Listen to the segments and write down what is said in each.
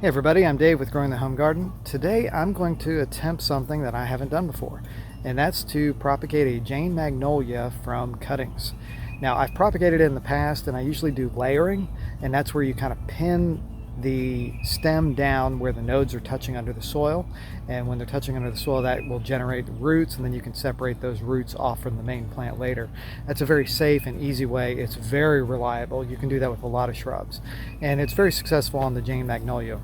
Hey everybody, I'm Dave with Growing the Home Garden. Today I'm going to attempt something that I haven't done before, and that's to propagate a Jane Magnolia from cuttings. Now, I've propagated it in the past, and I usually do layering, and that's where you kind of pin the stem down where the nodes are touching under the soil, and when they're touching under the soil, that will generate roots, and then you can separate those roots off from the main plant later. That's a very safe and easy way. It's very reliable. You can do that with a lot of shrubs, and it's very successful on the Jane Magnolia.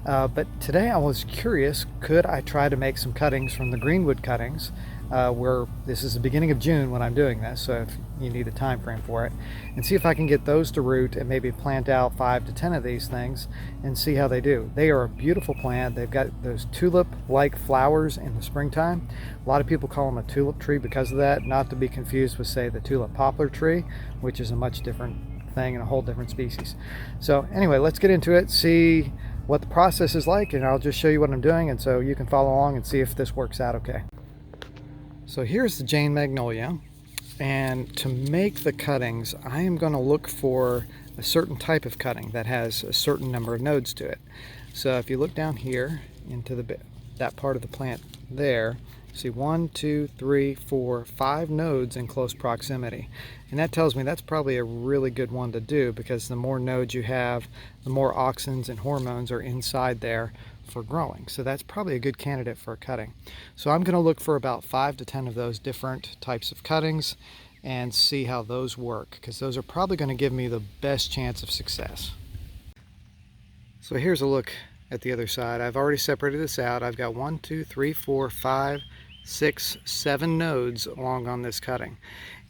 But today I was curious, could I try to make some cuttings from the greenwood cuttings, where this is the beginning of June when I'm doing this, so if you need a time frame for it, and see if I can get those to root and maybe plant out 5 to 10 of these things and see how they do. They are a beautiful plant. They've got those tulip-like flowers in the springtime. A lot of people call them a tulip tree because of that, not to be confused with, say, the tulip poplar tree, which is a much different thing and a whole different species. So anyway, let's get into it, see what the process is like, and I'll just show you what I'm doing, and so you can follow along and see if this works out okay. So here's the Jane Magnolia, and to make the cuttings I am going to look for a certain type of cutting that has a certain number of nodes to it. So if you look down here into that part of the plant there, see 1, 2, 3, 4, 5 nodes in close proximity, and that tells me that's probably a really good one to do, because the more nodes you have, the more auxins and hormones are inside there for growing. So that's probably a good candidate for a cutting. So I'm going to look for about 5 to 10 of those different types of cuttings and see how those work, because those are probably going to give me the best chance of success. So here's a look at the other side. I've already separated this out. I've got 1, 2, 3, 4, 5, 6, 7 nodes along on this cutting,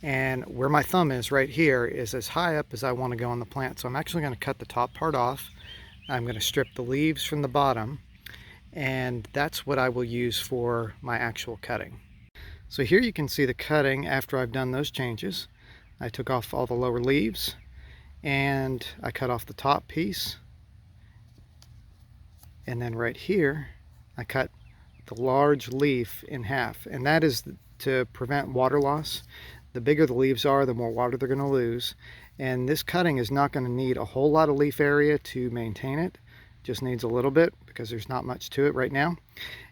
and where my thumb is right here is as high up as I want to go on the plant. So I'm actually going to cut the top part off. I'm going to strip the leaves from the bottom, and that's what I will use for my actual cutting. So here you can see the cutting after I've done those changes. I took off all the lower leaves and I cut off the top piece, and then right here I cut the large leaf in half, and that is to prevent water loss. The bigger the leaves are, the more water they're going to lose, and this cutting is not going to need a whole lot of leaf area to maintain it. Just needs a little bit because there's not much to it right now,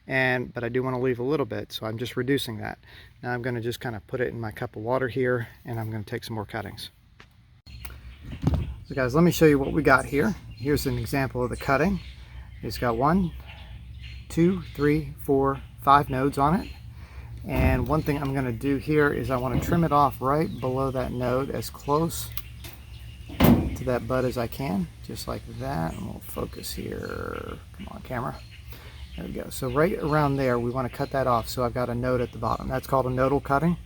but I do want to leave a little bit, so I'm just reducing that. Now I'm going to just kind of put it in my cup of water here, and I'm going to take some more cuttings. So guys, let me show you what we got here. Here's an example of the cutting. It's got 1, 2, 3, 4, 5 nodes on it. And one thing I'm going to do here is I want to trim it off right below that node, as close to that bud as I can, just like that. And we'll focus here. Come on, camera. There we go. So right around there, we want to cut that off. So I've got a node at the bottom. That's called a nodal cutting.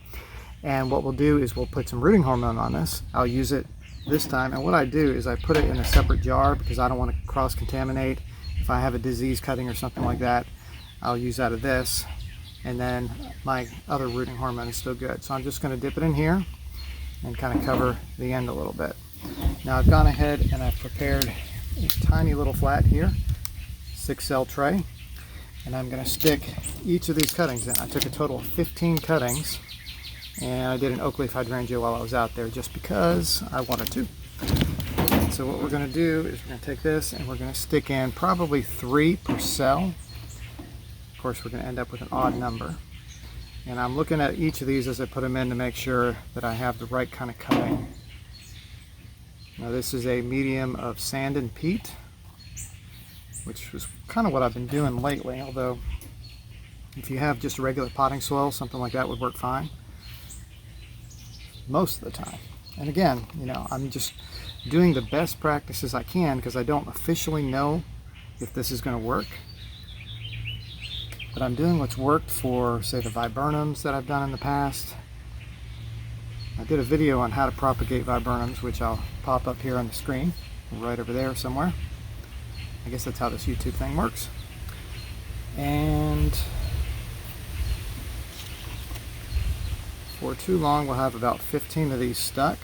And what we'll do is we'll put some rooting hormone on this. I'll use it this time. And what I do is I put it in a separate jar because I don't want to cross-contaminate. If I have a disease cutting or something like that, I'll use out of this. And then my other rooting hormone is still good. So I'm just going to dip it in here and kind of cover the end a little bit. Now I've gone ahead and I've prepared a tiny little flat here, 6-cell tray, and I'm going to stick each of these cuttings in. I took a total of 15 cuttings, and I did an oak leaf hydrangea while I was out there just because I wanted to. So what we're going to do is we're going to take this and we're going to stick in probably 3 per cell. Of course, we're going to end up with an odd number. And I'm looking at each of these as I put them in to make sure that I have the right kind of cutting. Now this is a medium of sand and peat, which was kind of what I've been doing lately, although if you have just regular potting soil, something like that would work fine most of the time. And again, I'm just doing the best practices I can because I don't officially know if this is going to work. But I'm doing what's worked for, say, the viburnums that I've done in the past. I did a video on how to propagate viburnums, which I'll pop up here on the screen, right over there somewhere. I guess that's how this YouTube thing works. And for too long, we'll have about 15 of these stuck.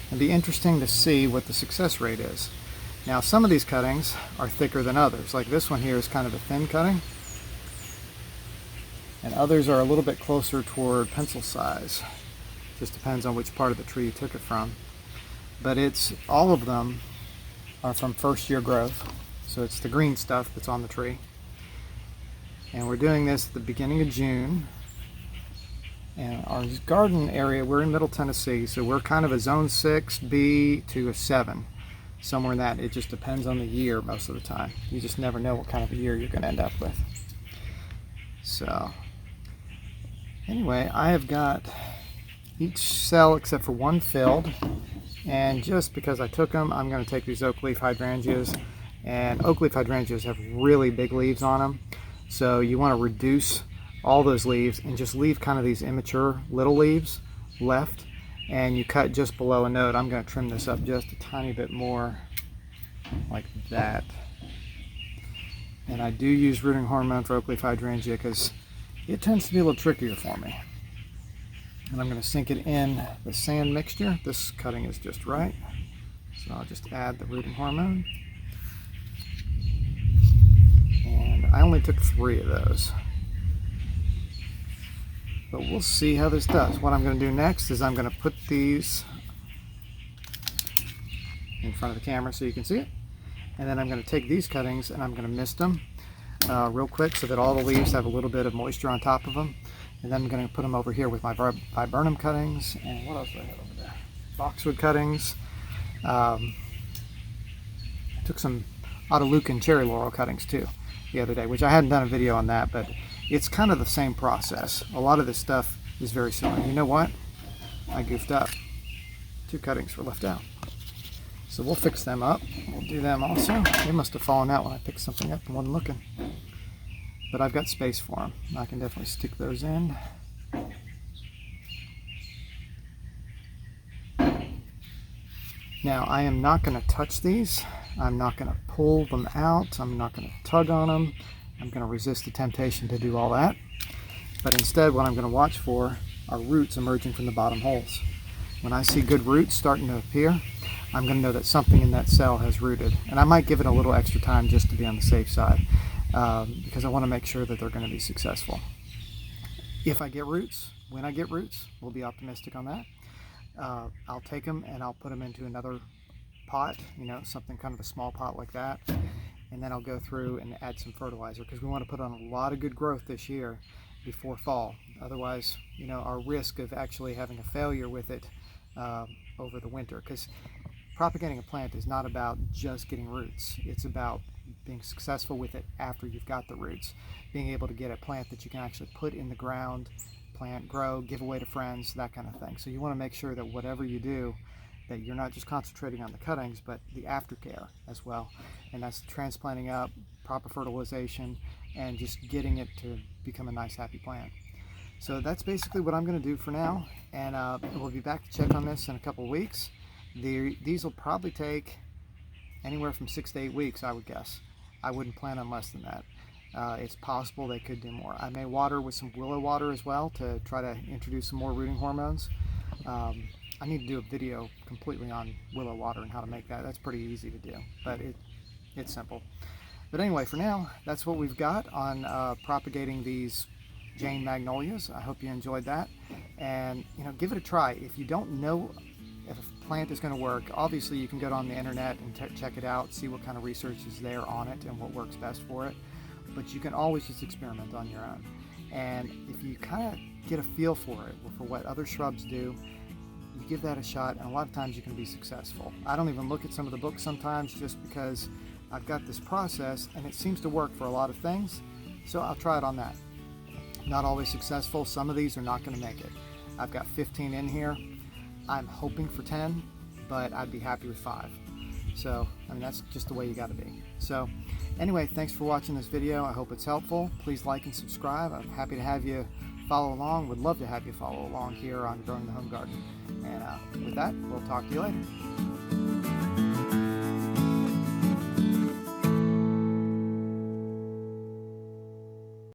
It'd be interesting to see what the success rate is. Now, some of these cuttings are thicker than others. Like this one here is kind of a thin cutting, and others are a little bit closer toward pencil size. Just depends on which part of the tree you took it from. But all of them are from first year growth. So it's the green stuff that's on the tree. And we're doing this at the beginning of June. And our garden area, we're in Middle Tennessee, so we're kind of a zone 6B to a 7. Somewhere in that. It just depends on the year most of the time. You just never know what kind of a year you're going to end up with. So anyway, I have got each cell except for one filled, and just because I took them, I'm going to take these oak leaf hydrangeas. And oak leaf hydrangeas have really big leaves on them, so you want to reduce all those leaves and just leave kind of these immature little leaves left, and you cut just below a node. I'm going to trim this up just a tiny bit more like that. And I do use rooting hormone for oak leaf hydrangea because it tends to be a little trickier for me. And I'm going to sink it in the sand mixture. This cutting is just right, so I'll just add the rooting hormone. And I only took 3 of those, but we'll see how this does. What I'm going to do next is I'm going to put these in front of the camera so you can see it, and then I'm going to take these cuttings and I'm going to mist them real quick so that all the leaves have a little bit of moisture on top of them. And then I'm going to put them over here with my viburnum cuttings, and what else do I have over there? Boxwood cuttings. Took some Autolucan cherry laurel cuttings too the other day, which I hadn't done a video on that, but it's kind of the same process. A lot of this stuff is very similar. You know what? I goofed up. 2 cuttings were left out. So we'll fix them up. We'll do them also. They must have fallen out when I picked something up and wasn't looking. But I've got space for them. I can definitely stick those in. Now I am not going to touch these. I'm not going to pull them out. I'm not going to tug on them. I'm going to resist the temptation to do all that. But instead, what I'm going to watch for are roots emerging from the bottom holes. When I see good roots starting to appear, I'm going to know that something in that cell has rooted. And I might give it a little extra time just to be on the safe side, because I want to make sure that they're going to be successful. If I get roots, when I get roots, we'll be optimistic on that. I'll take them and I'll put them into another pot, something kind of a small pot like that, and then I'll go through and add some fertilizer, because we want to put on a lot of good growth this year before fall. Otherwise, our risk of actually having a failure with it over the winter, because propagating a plant is not about just getting roots. It's about being successful with it after you've got the roots, being able to get a plant that you can actually put in the ground, plant, grow, give away to friends, that kind of thing. So you want to make sure that whatever you do, that you're not just concentrating on the cuttings, but the aftercare as well. And that's transplanting up, proper fertilization, and just getting it to become a nice, happy plant. So that's basically what I'm going to do for now. And we'll be back to check on this in a couple of weeks. These will probably take anywhere from 6 to 8 weeks, I would guess. I wouldn't plan on less than that. It's possible they could do more. I may water with some willow water as well to try to introduce some more rooting hormones. I need to do a video completely on willow water and how to make that. That's pretty easy to do, but it's simple. But anyway, for now, that's what we've got on propagating these Jane magnolias. I hope you enjoyed that, and give it a try. If you don't know if a plant is going to work, obviously you can go on the internet and check it out, see what kind of research is there on it and what works best for it. But you can always just experiment on your own. And if you kind of get a feel for it, for what other shrubs do, you give that a shot, and a lot of times you can be successful. I don't even look at some of the books sometimes, just because I've got this process and it seems to work for a lot of things, so I'll try it on that. Not always successful. Some of these are not going to make it. I've got 15 in here. I'm hoping for 10, but I'd be happy with 5. So, that's just the way you got to be. So, anyway, thanks for watching this video. I hope it's helpful. Please like and subscribe. I'm happy to have you follow along. Would love to have you follow along here on Growing the Home Garden. And with that, we'll talk to you later.